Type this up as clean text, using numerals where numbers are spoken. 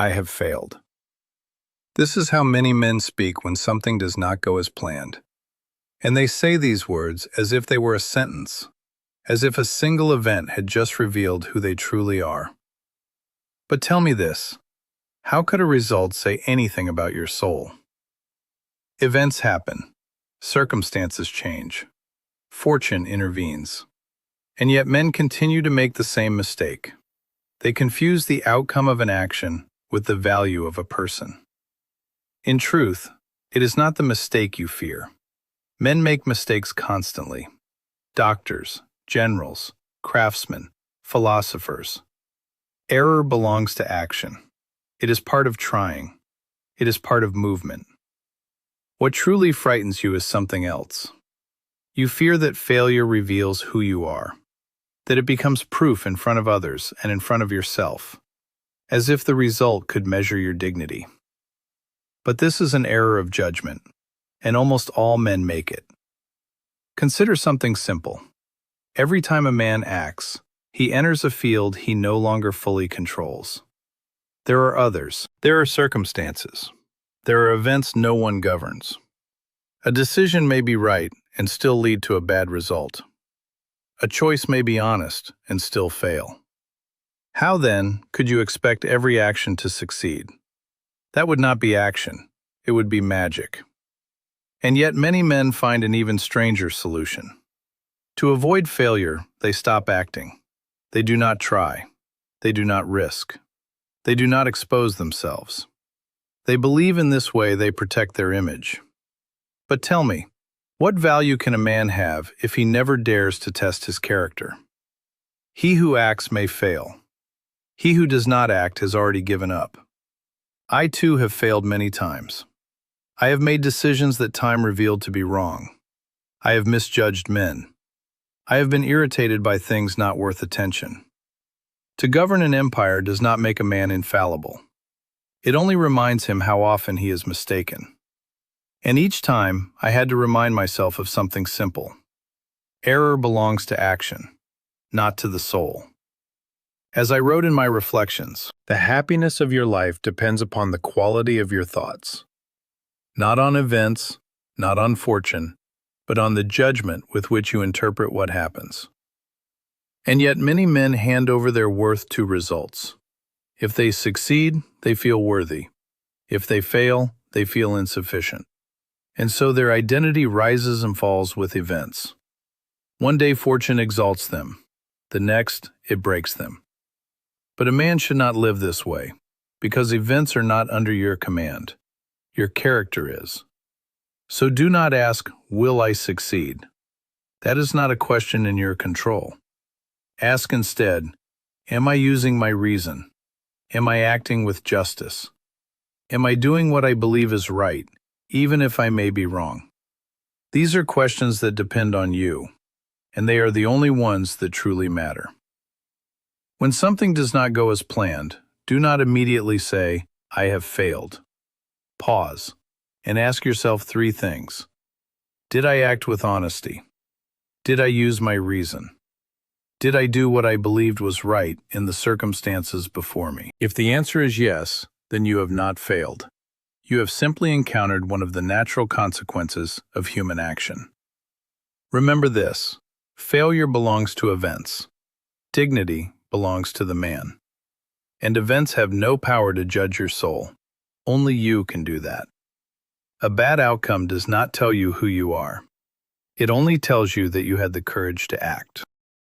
I have failed. This is how many men speak when something does not go as planned. And they say these words as if they were a sentence, as if a single event had just revealed who they truly are. But tell me this, how could a result say anything about your soul? Events happen, circumstances change, fortune intervenes. And yet men continue to make the same mistake. They confuse the outcome of an action with the value of a person. In truth, it is not the mistake you fear. Men make mistakes constantly. Doctors, generals, craftsmen, philosophers. Error belongs to action. It is part of trying. It is part of movement. What truly frightens you is something else. You fear that failure reveals who you are, that it becomes proof in front of others and in front of yourself, as if the result could measure your dignity. But this is an error of judgment, and almost all men make it. Consider something simple. Every time a man acts, he enters a field he no longer fully controls. There are others. There are circumstances. There are events no one governs. A decision may be right and still lead to a bad result. A choice may be honest and still fail. How, then, could you expect every action to succeed? That would not be action. It would be magic. And yet many men find an even stranger solution. To avoid failure, they stop acting. They do not try. They do not risk. They do not expose themselves. They believe in this way they protect their image. But tell me, what value can a man have if he never dares to test his character? He who acts may fail. He who does not act has already given up. I too have failed many times. I have made decisions that time revealed to be wrong. I have misjudged men. I have been irritated by things not worth attention. To govern an empire does not make a man infallible. It only reminds him how often he is mistaken. And each time, I had to remind myself of something simple. Error belongs to action, not to the soul. As I wrote in my reflections, the happiness of your life depends upon the quality of your thoughts. Not on events, not on fortune, but on the judgment with which you interpret what happens. And yet many men hand over their worth to results. If they succeed, they feel worthy. If they fail, they feel insufficient. And so their identity rises and falls with events. One day fortune exalts them. The next, it breaks them. But a man should not live this way, because events are not under your command. Your character is. So do not ask, will I succeed? That is not a question in your control. Ask instead, am I using my reason? Am I acting with justice? Am I doing what I believe is right, even if I may be wrong? These are questions that depend on you, and they are the only ones that truly matter. When something does not go as planned, do not immediately say, I have failed. Pause, and ask yourself three things. Did I act with honesty? Did I use my reason? Did I do what I believed was right in the circumstances before me? If the answer is yes, then you have not failed. You have simply encountered one of the natural consequences of human action. Remember this, failure belongs to events. Dignity belongs to the man. And events have no power to judge your soul. Only you can do that. A bad outcome does not tell you who you are. It only tells you that you had the courage to act.